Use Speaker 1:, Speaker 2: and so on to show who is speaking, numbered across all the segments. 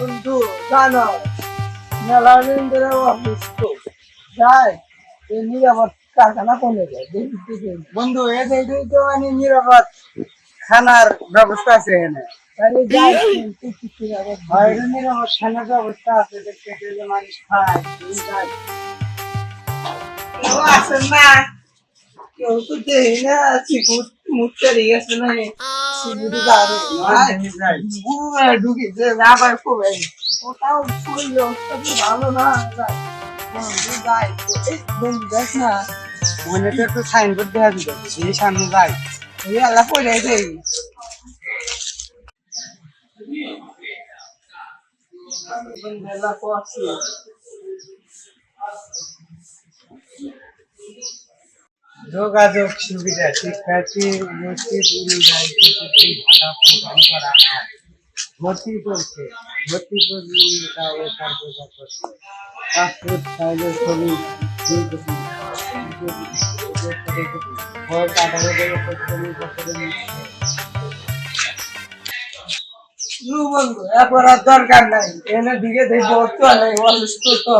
Speaker 1: বন্ধু জানো মেলা দিন ধরে অসুস্থ যাই এই নিরাপদ কারখানা কমে যায় দেখি বন্ধু এটাই তো মানে নিরাপদ খানার ব্যবস্থা আছে এখানে তাহলে যাই নিরাপদ খানার ব্যবস্থা আছে দেখতে যে মানুষ খায় যাই কেউ আসে না কেউ তো দেখি না চিকুট মুখ চলে গেছে না চিকুট ঢুকি যে আবার কবে ওটাও শরীর অবস্থা তো ভালো না যাই বন্ধু দেখ না মনে তো একটু সাইনবোর্ড দেওয়া দিল সেই সামনে যাই এই আল্লাহ পড়ে যাই যোগাযোগ সুবিধা শিক্ষার্থী উপস্থিত অনুযায়ী ভাতা প্রদান করা হয় ভর্তি করছে ভর্তি প্রয়োজনীয়তা ও কার্যকর করছে পাসপোর্ট সাইজের ছবি বন্ধু এখন আর দরকার নাই এনে দিকে দেখবো চলে অসুস্থ তো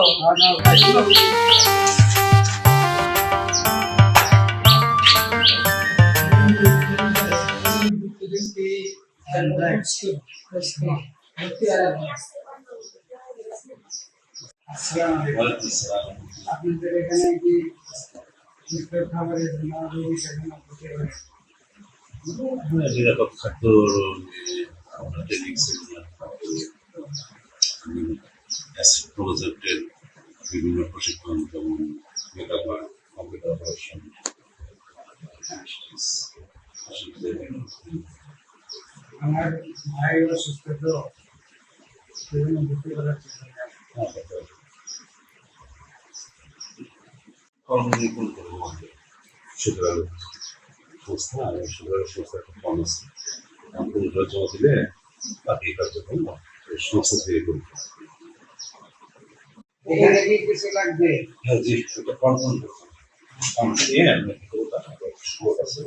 Speaker 1: আপনাদের এখানে কি খাবারের
Speaker 2: নিরাপদ খাদ্য প্রজেক্টের বিভিন্ন প্রশিক্ষণ যেমন কম্পিউটার অপারেশন
Speaker 1: আমার ভাই অসুস্থ তো
Speaker 2: কর্মনির্ভর করবো সুতরাং সংস্থা সুতরাং সংস্থা একটা কম আছে জমা দিলে বাকি কার্যক্রম সংস্থা থেকে করবে
Speaker 1: এখানে কি কিছু লাগবে
Speaker 2: হ্যাঁ জি এটা কনফার্ম করতে নিয়ে আপনি কি করবো আছে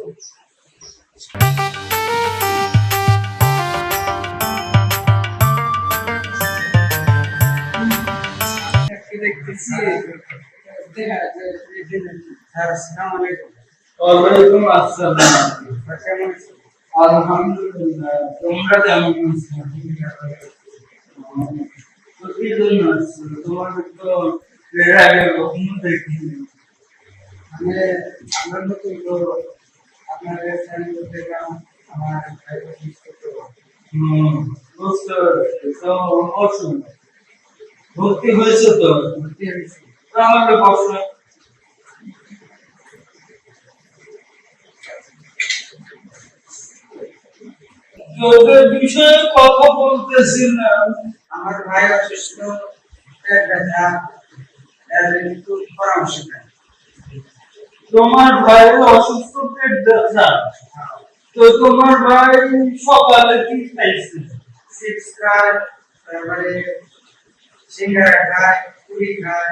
Speaker 1: ওয়ালাইকুম আসসালাম আলহামদুলিল্লাহ তোমরা কেমন আছো তোমার তো এর আগে কখনো দেখিনি আমরা নতুন তো আপনাদের চ্যানেল থেকে আমার ভাই ভর্তি হয়েছে তো তাহলে বসো তোদের বিষয়ে কথা বলতেছিলাম আমার ভাই অসুস্থ পরামর্শ তোমার ভাই অসুস্থ পেট ব্যথা তো তোমার ভাই সকালে কি খাইছে চিপস খায় তারপরে সিঙ্গারা খায় পুরি খায়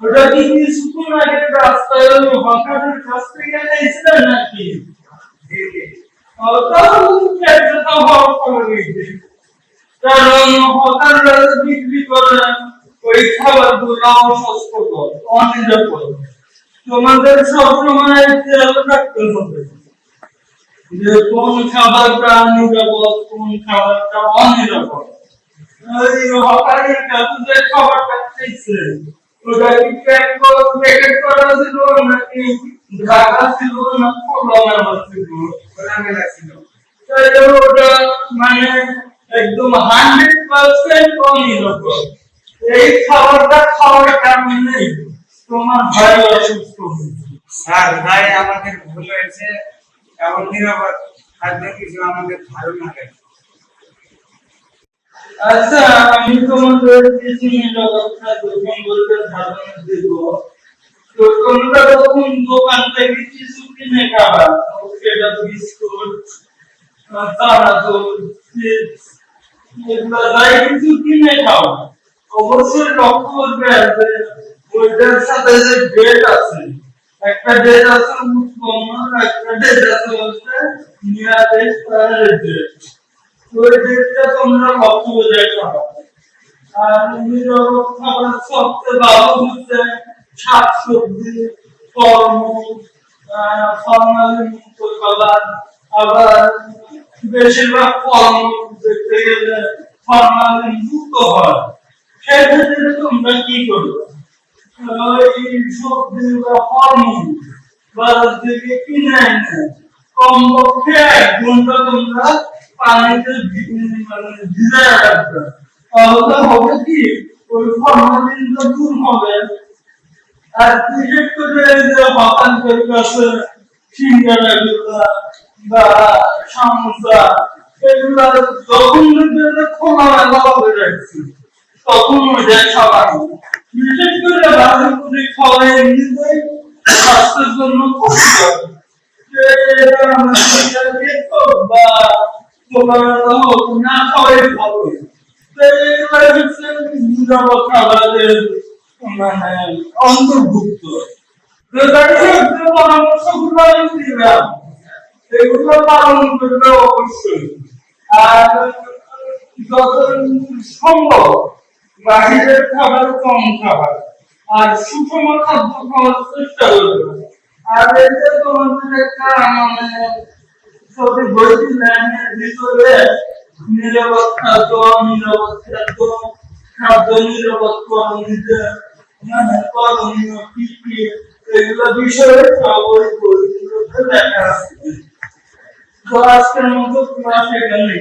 Speaker 1: ওটা কি কিছুক্ষণ আগে রাস্তায় হকারের কাছ থেকে খাইছিল নাকি কারণ হকাররা বিক্রি করে ওই খাবার গুলো অস্বাস্থ্যকর অনিরাপদ তোমাদের সবসময় খেয়াল রাখতে হবে যে কোন খাবারটা নিরাপদ কোন খাবারটা অনিরাপদ ওই হকারের কাছে যে খাবারটা খাইছে ওটা কি প্যাকেট করা ছিল নাকি ঢাকা ছিল না খোলা ছিল খোলামেলা ছিল তাহলে ওটা মানে একদম 100% অনিরাপদ এই খাবারটা খাওয়ার কারণে নেই তোমার ভাই অসুস্থ হয়েছে স্যার ভাই আমাদের ভুল হয়েছে এমন নিরাপদ খাদ্য কিছু আমাদের ধারণা নেই আচ্ছা আমি তোমাদের কিছু নিরাপদ খাদ্য সম্পর্কে ধারণা দেব তো তোমরা যখন দোকান থেকে কিছু কিনে খাবা সেটা বিস্কুট চানাচুর চিপস এগুলো যাই কিছু কিনে খাও অবশ্যই লক্ষ্য করবে যে ওইটার সাথে যে ডেট আছে একটা ডেট আছে উৎপন্ন একটা ডেট আছে হচ্ছে নির্দেশ করার ডেট ওই দিকটা তোমরা লক্ষ্য করে খাবে। আর নিরবত খাবার সবচেয়ে ভালো হচ্ছে শাকসবজি, ফলমূল, ফলমূল মুক্ত খাবার। আবার বেশিরভাগ ফলমূল দেখতে গেলে ফলমূল মুক্ত হয়। সেক্ষেত্রে তোমরা কি করবে? এই সবজি বা ফলমূল বাজার থেকে কিনে এনে কমপক্ষে 1 ঘন্টা তোমরা পানিতে ভিজায় রাখবে। তাহলে হবে কি ওই ফরমালিনটা দূর হবে। আর বিশেষ করে এই যে হকারদের কাছে সিঙ্গারা গুলা বা সমোসা এগুলা যখন দেখবে খোলামেলা ভাবে রাখছি তখন ওইটা খাওয়া বিশেষ করে বাড়িগুলি খাওয়া এমনিতেই স্বাস্থ্যের জন্য ক্ষতিকর। এটা আমাদের দেখো বা তোমার না খাওয়াই ভালো। খাবারের মানে অন্তর্ভুক্ত পরামর্শগুলো আমি দিলাম এগুলো পালন করবে অবশ্যই। আর যত সম্ভব বাহিরের খাবার কম খাবার আর সুষম খাদ্য খাওয়ার চেষ্টা করবে। আর এই যে তোমাদের একটা মানে যদি বইটি লাইনের ভিতরে নিরাপদ খাদ্য খাদ্য নিরাপদ করণীয় মানে করণীয় কি কি এগুলো বিষয়ে সবই বইগুলোতে লেখা আছে। তো আজকের মতো ক্লাস এখানে